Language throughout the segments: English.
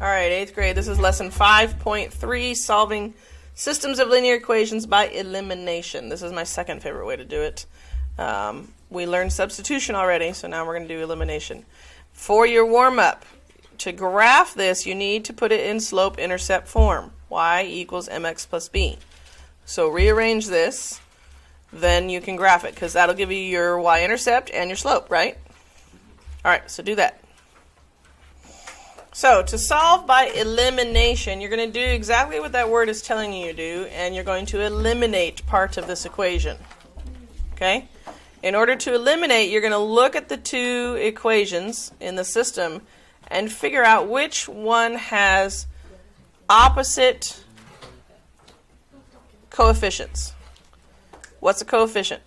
All right, 8th grade. This is lesson 5.3, solving systems of linear equations by elimination. This is my second favorite way to do it. We learned substitution already, so now we're going to do elimination. For your warm-up, to graph this, you need to put it in slope-intercept form. Y equals mx plus b. So rearrange this, then you can graph it, because that'll give you your y-intercept and your slope, right? All right, so do that. So to solve by elimination, you're going to do exactly what that word is telling you to do, and you're going to eliminate part of this equation. Okay? In order to eliminate, you're going to look at the two equations in the system and figure out which one has opposite coefficients. What's a coefficient?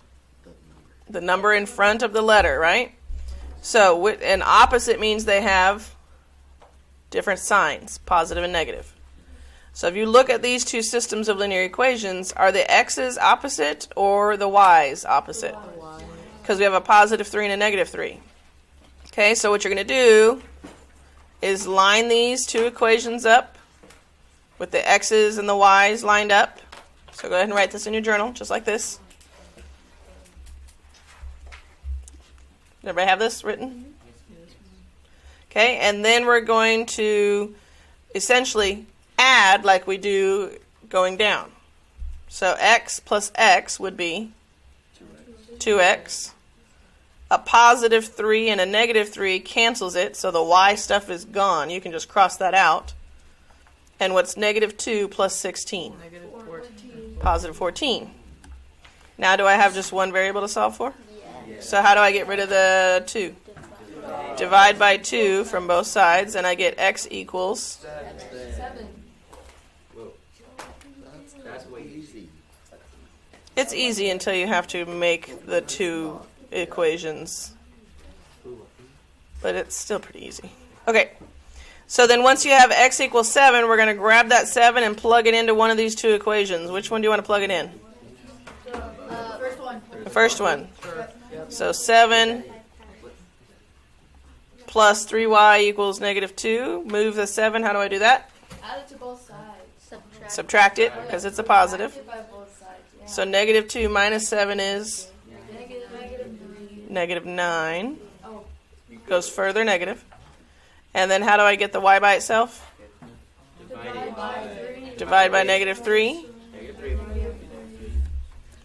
The number in front of the letter, right? So an opposite means they have different signs, positive and negative. So if you look at these two systems of linear equations, are the x's opposite or the y's opposite? Because we have a positive 3 and a negative 3. Okay, so what you're going to do is line these two equations up with the x's and the y's lined up. So go ahead and write this in your journal, just like this. Everybody have this written? Okay, and then we're going to essentially add like we do going down. So x plus x would be 2x. A positive 3 and a negative 3 cancels it, so the y stuff is gone. You can just cross that out. And what's negative 2 plus 16? Negative 14. Positive 14. Now do I have just one variable to solve for? Yes. So how do I get rid of the 2? Divide by 2 from both sides, and I get x equals 7. That's way easy. It's easy until you have to make the two equations, but it's still pretty easy. Okay, so then once you have x equals 7, we're going to grab that 7 and plug it into one of these two equations. Which one do you want to plug it in? First one. The first one. So 7 plus 3y equals negative 2. Move the 7. How do I do that? Add it to both sides. Subtract it, because it's a positive. Subtract it by both sides, yeah. So negative 2 minus 7 is Negative 3. negative 9. Oh. Goes further negative. And then how do I get the y by itself? Divide by 3. Divide by negative 3. Negative 3.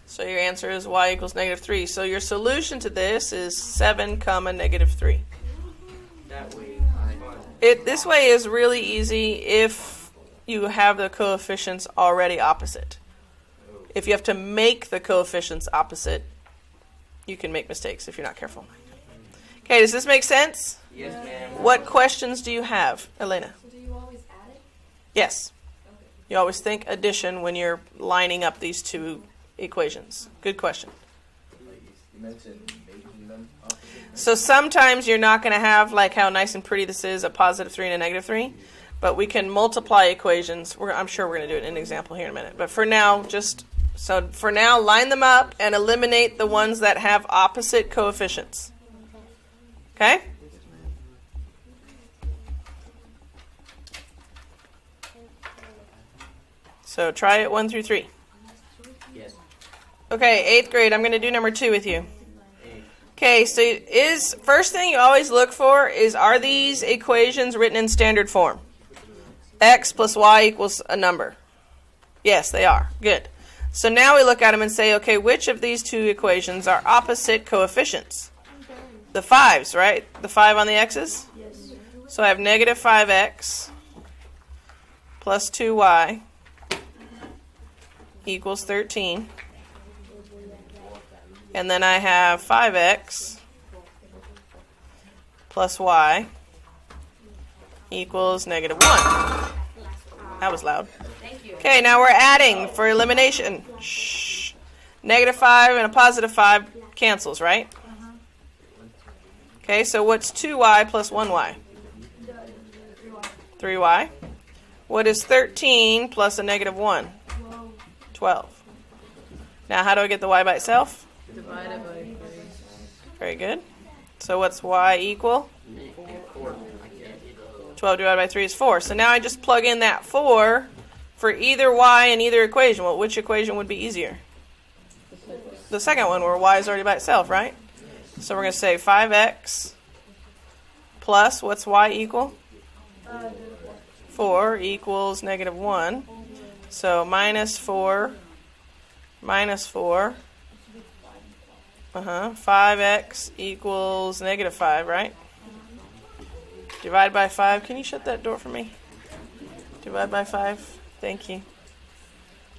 So your answer is y equals negative 3. So your solution to this is 7 comma negative 3. That way. This way is really easy if you have the coefficients already opposite. If you have to make the coefficients opposite, you can make mistakes if you're not careful. Okay, does this make sense? Yes, ma'am. What questions do you have, Elena? So do you always add it? Yes. Okay. You always think addition when you're lining up these two equations. Good question. You mentioned making them opposite. So sometimes you're not going to have, like how nice and pretty this is, a positive 3 and a negative 3. But we can multiply equations. I'm sure we're going to do it in an example here in a minute. But for now, line them up and eliminate the ones that have opposite coefficients. Okay? So try it 1 through 3. Yes. Okay, 8th grade. I'm going to do number 2 with you. Okay, so first thing you always look for is, are these equations written in standard form? X plus y equals a number. Yes, they are. Good. So now we look at them and say, okay, which of these two equations are opposite coefficients? The 5's, right? The 5 on the x's? Yes. So I have negative 5x plus 2y equals 13. And then I have 5x plus y equals negative 1. That was loud. Thank you. Okay, now we're adding for elimination. Shh. Negative 5 and a positive 5 cancels, right? Okay, so what's 2y plus 1y? 3y. What is 13 plus a negative 1? 12. Now how do I get the y by itself? Divided by 3. Very good. So what's y equal? 12 divided by 3 is 4. So now I just plug in that 4 for either y in either equation. Well, which equation would be easier? The second one, where y is already by itself, right? So we're going to say 5x plus, what's y equal? 4 equals negative 1. So minus 4 minus 4. 5x equals negative 5, right? Divide by 5. Can you shut that door for me? Divide by 5. Thank you.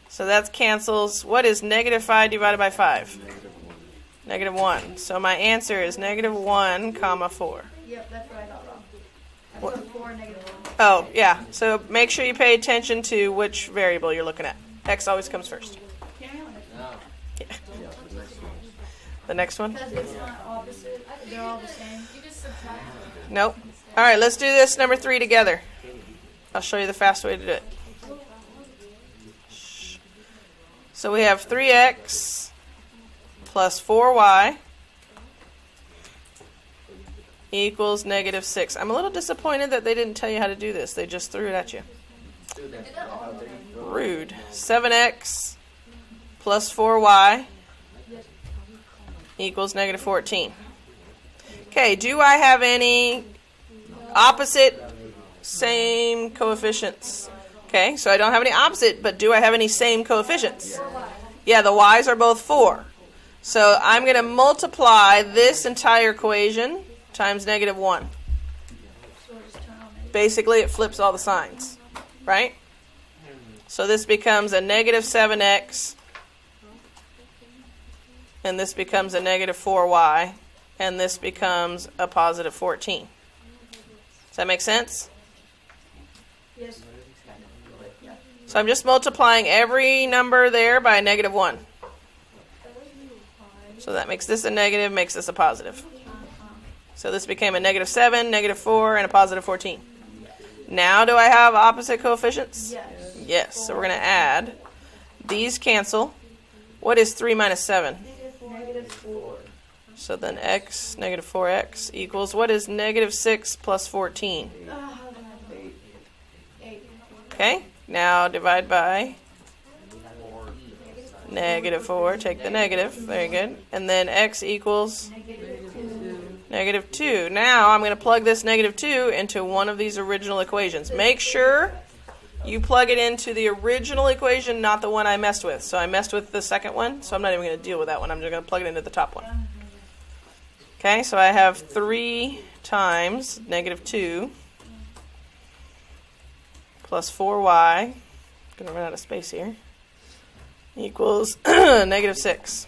So that cancels. What is negative 5 divided by 5? Negative 1. So my answer is negative 1, comma 4. Yep, that's what I got wrong. I What? put 4 negative 1. Oh, yeah. So make sure you pay attention to which variable you're looking at. X always comes first. No. The next one? Because it's not opposite. They're all the same. You just subtract. Nope. All right, let's do this number 3 together. I'll show you the fast way to do it. So we have 3x plus 4y equals negative 6. I'm a little disappointed that they didn't tell you how to do this. They just threw it at you. Rude. 7x plus 4y equals negative 14. Okay, do I have any opposite, same coefficients? Okay, so I don't have any opposite, but do I have any same coefficients? Yeah, the y's are both 4. So I'm going to multiply this entire equation times negative 1. Basically, it flips all the signs, right? So this becomes a negative 7x, and this becomes a negative 4y, and this becomes a positive 14. Does that make sense? Yes. So I'm just multiplying every number there by a negative 1. So that makes this a negative, makes this a positive. So this became a negative 7, negative 4, and a positive 14. Now do I have opposite coefficients? Yes. Yes. So we're going to add. These cancel. What is 3 minus 7? Negative 4. So then x, negative 4x, equals, what is negative 6 plus 14? 8. Okay, now divide by negative 4. Take the negative. Very good. And then x equals negative 2. Now I'm going to plug this negative 2 into one of these original equations. Make sure you plug it into the original equation, not the one I messed with. So I messed with the second one, so I'm not even going to deal with that one. I'm just going to plug it into the top one. Okay, so I have 3 times negative 2 plus 4y, going to run out of space here, equals negative 6.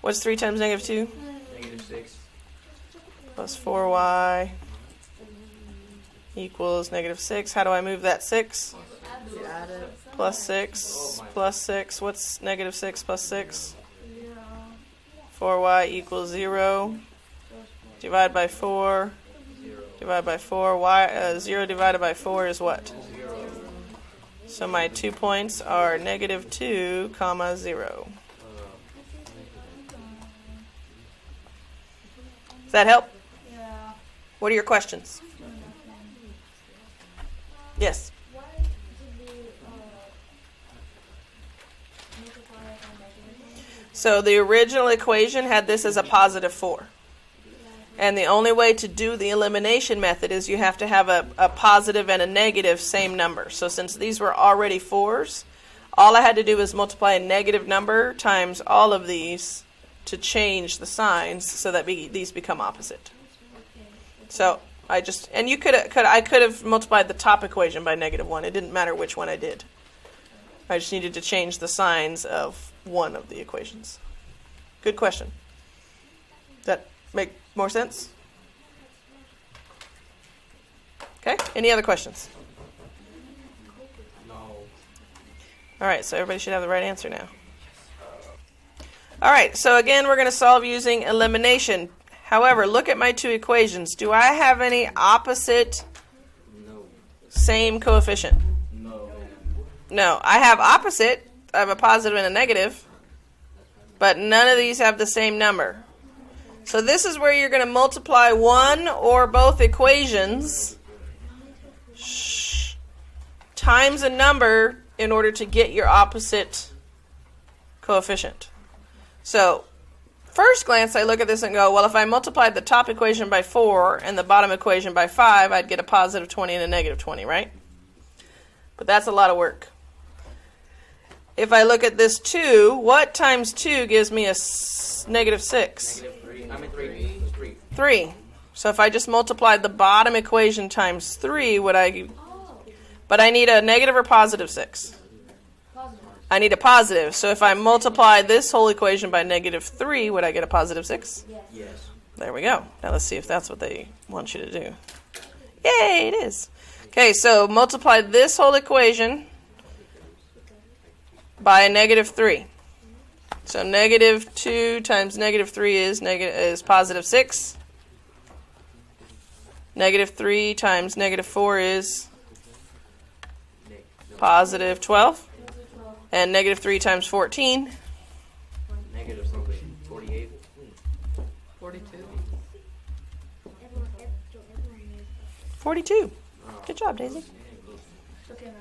What's 3 times negative 2? Negative 6. Plus 4y equals negative 6. How do I move that 6? Plus 6 plus 6. What's negative 6 plus 6? 4y equals 0. Divide by 4. Divide by 4. 0 divided by 4 is what? So my 2 points are negative 2, comma 0. Does that help? Yeah. What are your questions? Yes. Why did we multiply by negative? So the original equation had this as a positive 4. And the only way to do the elimination method is you have to have a positive and a negative same number. So since these were already 4s, all I had to do was multiply a negative number times all of these to change the signs so that these become opposite. So I just, and you I could have multiplied the top equation by negative 1. It didn't matter which one I did. I just needed to change the signs of one of the equations. Good question. Does that make more sense? Okay, any other questions? No. All right, so everybody should have the right answer now. All right, so again, we're going to solve using elimination. However, look at my 2 equations. Do I have any opposite, No. same coefficient? No. No, I have opposite. I have a positive and a negative, but none of these have the same number. So this is where you're going to multiply one or both equations times a number in order to get your opposite coefficient. So first glance, I look at this and go, well, if I multiplied the top equation by 4 and the bottom equation by 5, I'd get a positive 20 and a negative 20, right? But that's a lot of work. If I look at this 2, what times 2 gives me a negative 6? Negative 3. I mean 3. 3. So if I just multiplied the bottom equation times 3, would I... But I need a negative or positive 6? Positive. I need a positive. So if I multiply this whole equation by negative 3, would I get a positive 6? Yes. There we go. Now let's see if that's what they want you to do. Yay, it is. Okay, so multiply this whole equation by a negative 3. So negative 2 times negative 3 is positive 6. Negative 3 times negative 4 is positive 12. And negative 3 times 14. Negative something. 48. 42. 42. Good job, Daisy. Okay, man.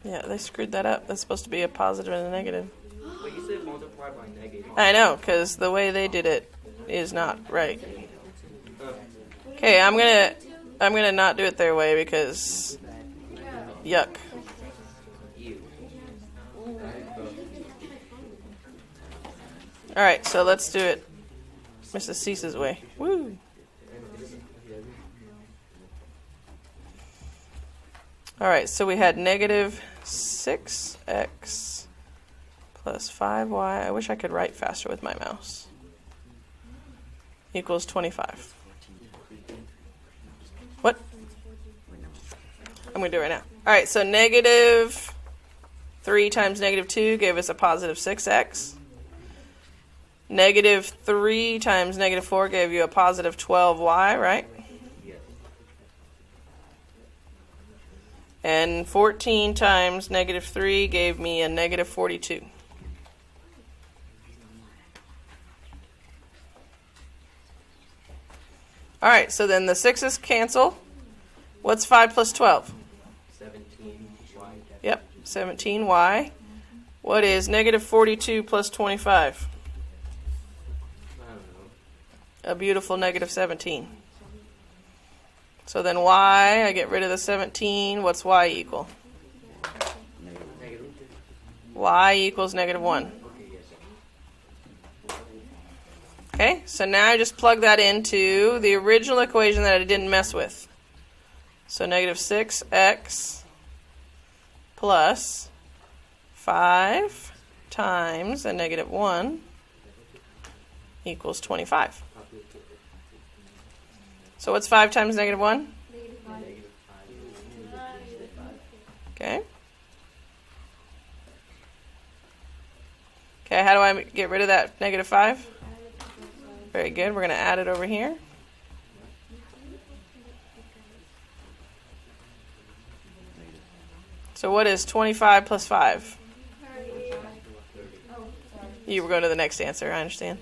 Yeah, they screwed that up. That's supposed to be a positive and a negative. But you said multiply by negative. I know, because the way they did it is not right. Okay, I'm gonna not do it their way because yuck. All right, so let's do it Mrs. Cease's way. Woo. All right, so we had negative 6x plus 5y. I wish I could write faster with my mouse. Equals 25. What? I'm going to do it right now. All right, so negative 3 times negative 2 gave us a positive 6x. Negative 3 times negative 4 gave you a positive 12y, right? And 14 times negative 3 gave me a negative 42. All right, so then the 6's cancel. What's 5 plus 12? 17y. Yep, 17y. What is negative 42 plus 25? I don't know. A beautiful negative 17. So then y, I get rid of the 17. What's y equal? Negative. Y equals negative 1. Okay, yes. Okay, so now I just plug that into the original equation that I didn't mess with. So negative 6x plus 5 times a negative 1 equals 25. So what's 5 times negative 1? Okay. Okay, how do I get rid of that negative 5? Very good. We're going to add it over here. So what is 25 plus 5? You were going to the next answer, I understand.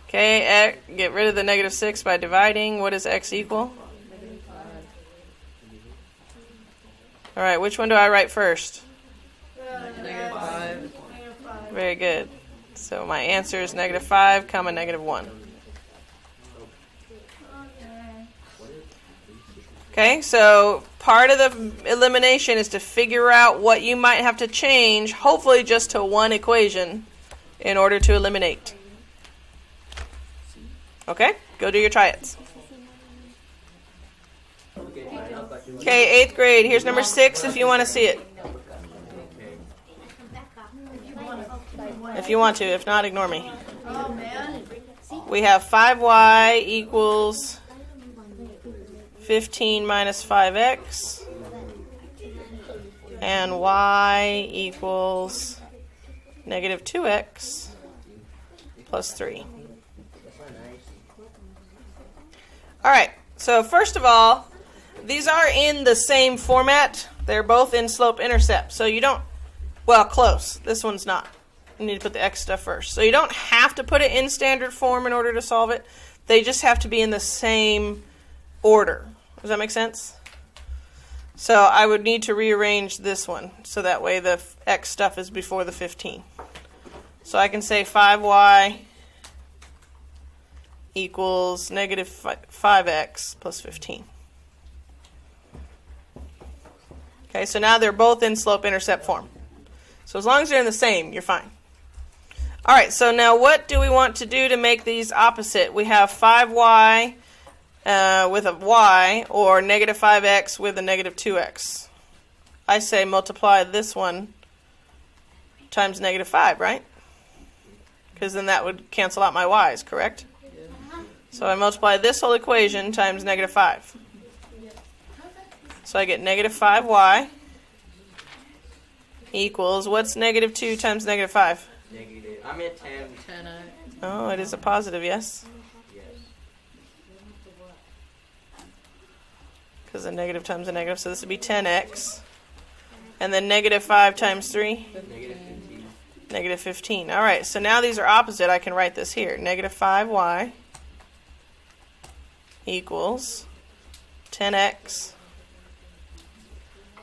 Okay, get rid of the negative 6 by dividing. What does x equal? All right, which one do I write first? Negative 5. Very good. So my answer is negative 5, comma negative 1. Okay, so part of the elimination is to figure out what you might have to change, hopefully just to one equation, in order to eliminate. Okay, go do your try-its. Okay, 8th grade. Here's number 6 if you want to see it. If you want to. If not, ignore me. We have 5y equals 15 minus 5x. And y equals negative 2x plus 3. All right, so first of all, these are in the same format, They're both in slope-intercept. So you don't, well, close. This one's not. You need to put the x stuff first. So you don't have to put it in standard form in order to solve it. They just have to be in the same order. Does that make sense? So I would need to rearrange this one so that way the x stuff is before the 15. So I can say 5y equals negative 5x plus 15. Okay, so now they're both in slope-intercept form. So as long as they're in the same, you're fine. All right, so now what do we want to do to make these opposite? We have 5y with a y, or negative 5x with a negative 2x. I say multiply this one times negative 5, right? Because then that would cancel out my y's, correct? So I multiply this whole equation times negative 5. So I get negative 5y equals, what's negative 2 times negative 5? Negative. I'm at 10. 10. Oh, it is a positive, yes? Yes. Because a negative times a negative, so this would be 10x. And then negative 5 times 3? Negative 15. Negative 15. All right, so now these are opposite. I can write this here. Negative 5y equals 10x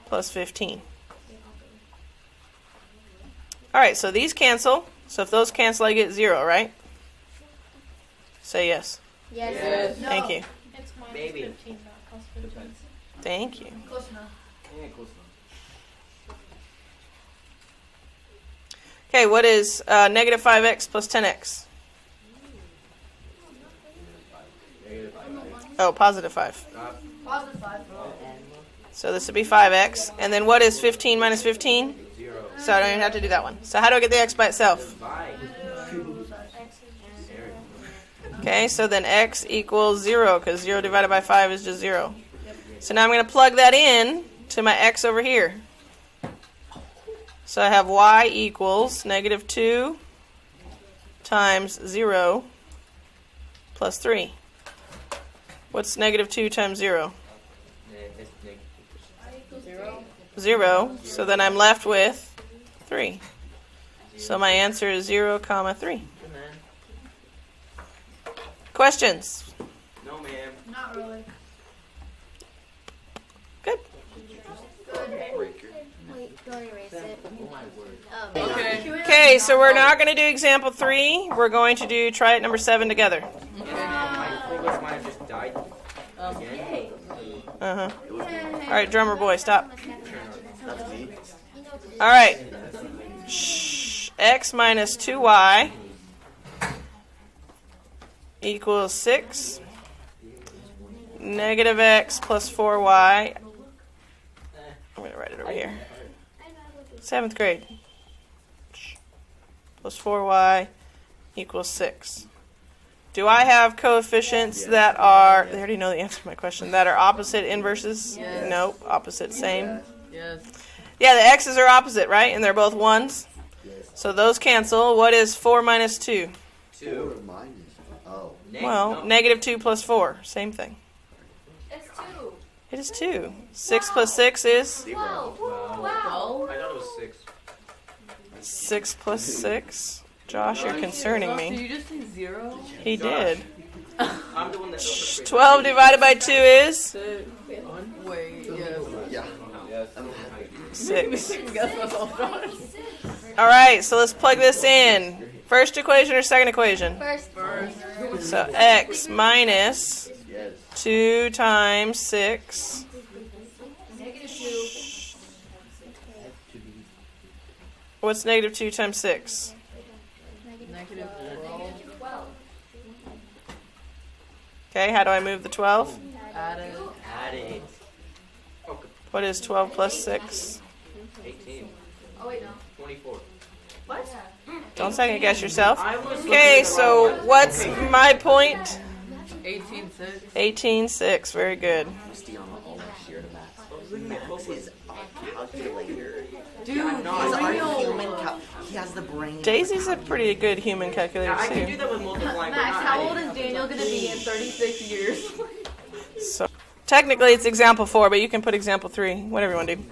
plus 15. All right, so these cancel. So if those cancel, I get 0, right? Say yes. Yes. Yes. No. Thank you. It's minus Maybe. 15, not plus 15. Thank you. Close enough. Yeah, close enough. Okay, what is negative 5x plus 10x? Negative 5. Oh, positive 5. Positive 5. So this would be 5x. And then what is 15 minus 15? 0. So I don't even have to do that one. So how do I get the x by itself? 5. Okay, so then x equals 0, because 0 divided by 5 is just 0. So now I'm going to plug that in to my x over here. So I have y equals negative 2 times 0 plus 3. What's negative 2 times 0? 0. So then I'm left with 3. So my answer is 0, comma 3. Questions? No, ma'am. Not really. Good. Wait, don't erase it. Oh, my word. Okay. Okay, so we're not going to do example 3. We're going to do try it number 7 together. My fingers might have just died again. Uh-huh. All right, drummer boy, stop. All right. X minus 2y equals 6. Negative x plus 4y. I'm going to write it over here. 7th grade. Plus 4y equals 6. Do I have coefficients that are, they already know the answer to my question, that are opposite inverses? Yes. Nope, opposite, same. Yes. Yeah, the x's are opposite, right? And they're both 1s. So those cancel. What is 4 minus 2? 2. Oh. Well, negative 2 plus 4. Same thing. It's 2. It is 2. 6 plus 6 is? Wow. Wow. I thought it was 6. 6 plus 6. Josh, you're concerning Did me. you just say 0? He did. I'm the one that knows the 12 divided by 2 is? Wait, yes. Yeah. Yes. 6. Guess what's all Josh? All right, so let's plug this in. First equation or second equation? First. So x minus Yes. 2 times 6. Negative 2. What's negative 2 times 6? Negative 12. Okay, how do I move the 12? 12. Added. Add it. Okay. What is 12 plus 6? 18. Oh, wait, no. 24. What? Don't second guess yourself. I was Okay, so what's my point? 18.6. 18.6. Very good. Christiana almost shared a math. Max is a calculator. Dude, I'm not. He's I a know. human he has the brain. Daisy's a pretty good human calculator, I can do too. that with multiplying. but Max, not how adding. old is Daniel going to be in 36 years? So Technically, it's example 4, but you can put example 3, whatever you want to do.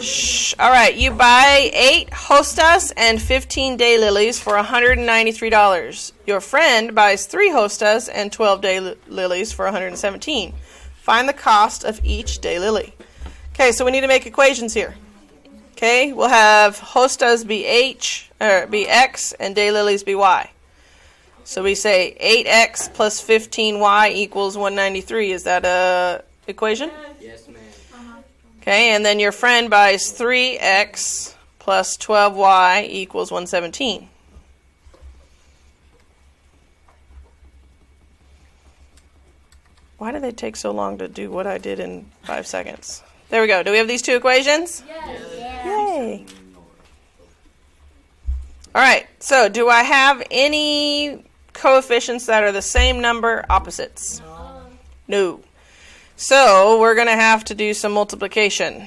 Shh. All right, you buy 8 hostas and 15 daylilies for $193. Your friend buys 3 hostas and 12 daylilies for $117. Find the cost of each daylily. Okay, so we need to make equations here. Okay, we'll have hostas be x and daylilies be y. So we say 8x plus 15y equals 193. Is that a equation? Yes, ma'am. Okay, and then your friend buys 3x plus 12y equals 117. Why do they take so long to do what I did in 5 seconds? There we go. Do we have these 2 equations? Yes. Yay. All right, so do I have any coefficients that are the same number opposites? No. So we're going to have to do some multiplication.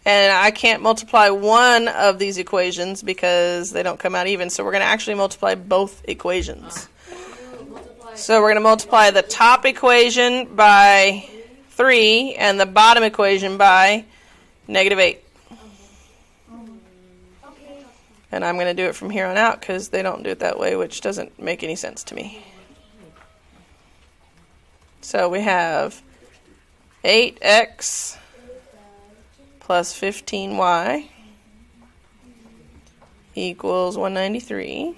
And I can't multiply one of these equations because they don't come out even. So we're going to actually multiply both equations. So we're going to multiply the top equation by 3 and the bottom equation by -8. And I'm going to do it from here on out because they don't do it that way, which doesn't make any sense to me. So we have 8x plus 15y equals 193.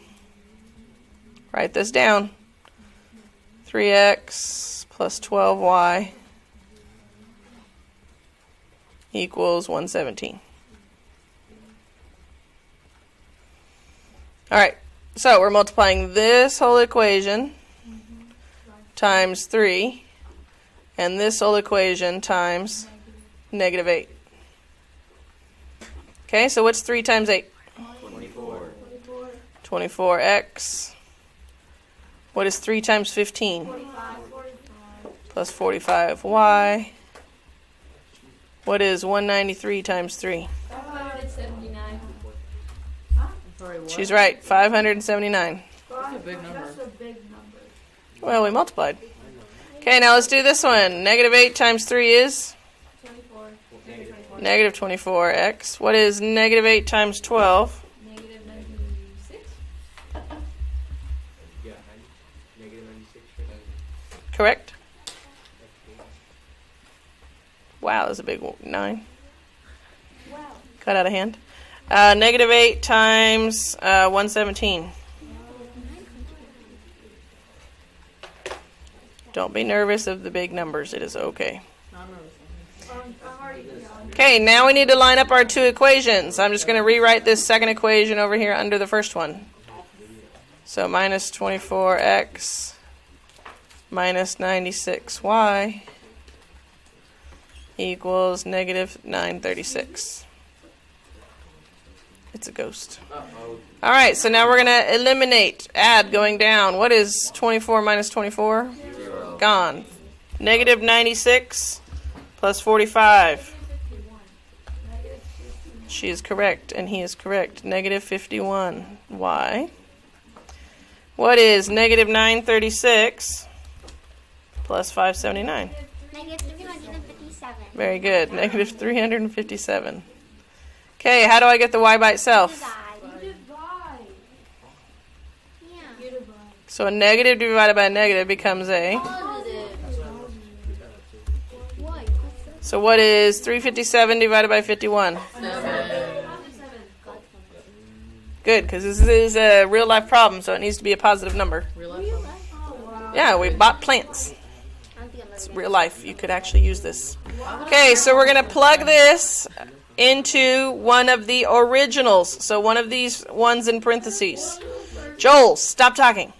Write this down. 3x plus 12y equals 117. All right, so we're multiplying this whole equation times 3, and this whole equation times -8. Okay, so what's 3 times 8? 24. 24x. What is 3 times 15? Plus 45y. What is 193 times 3? 579. Sorry, what? She's right, 579. That's a big number. That's a big number. Well, we multiplied. Okay, now let's do this one. -8 times 3 is? 24. -24x. What is -8 times 12? Negative 96. Yeah, -96 for that. Correct? Wow, that's a big 9. Wow. Cut out of hand. -8 times 117. Don't be nervous of the big numbers. It is okay. Not nervous. I'm already beyond. Okay, now we need to line up our 2 equations. I'm just going to rewrite this second equation over here under the first one. So minus 24x minus 96y equals -936. It's a ghost. Uh-oh. All right, so now we're going to eliminate, add going down. What is 24 minus 24? 0. Gone. -96 plus 45. She is correct, and he is correct. -51. Why? What is -936 plus 579? -357. Very good. -357. Okay, how do I get the y by itself? You divide. Yeah. You divide. So a negative divided by a negative becomes a... Why? So what is 357 divided by 51? 7. Good, because this is a real life problem, so it needs to be a positive number. Real life. Oh, wow. Yeah, we bought plants. I don't think I'm It's ever real life. You could actually use this. Okay, so we're going to plug this into one of the originals. So one of these ones in parentheses. Joel, stop talking.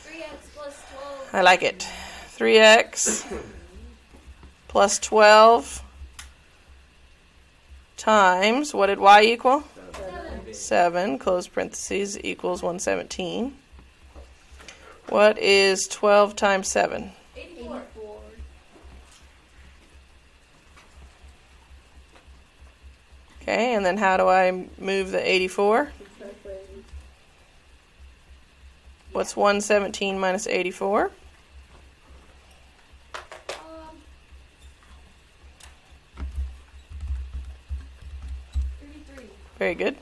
3x plus 12. I like it. 3x plus 12 times, what did y equal? 7, close parentheses, equals 117. What is 12 times 7? 84. Okay, and then how do I move the 84? What's 117 minus 84? Very good.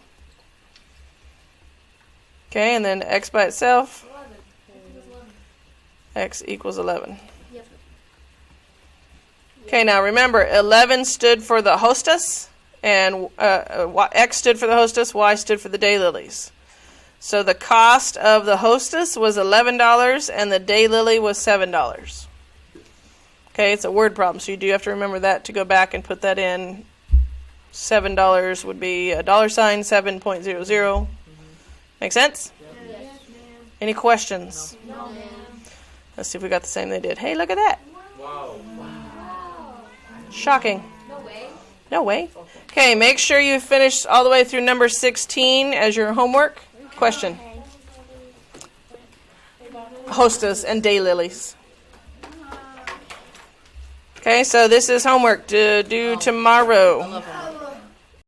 Okay, and then x by itself. 11. X equals 11. Yep. Okay, now remember, 11 stood for the hostess, and X stood for the hostess, Y stood for the daylilies. So the cost of the hostess was $11, and the daylily was $7. Okay, it's a word problem, so you do have to remember that to go back and put that in. $7 would be $7.00. Make sense? Yes, ma'am. Any questions? No, ma'am. Let's see if we got the same they did. Hey, look at that. Wow. Shocking. No way. No way. Okay, make sure you finish all the way through number 16 as your homework. Question. Hostess and daylilies. Okay, so this is homework to do tomorrow. I love them.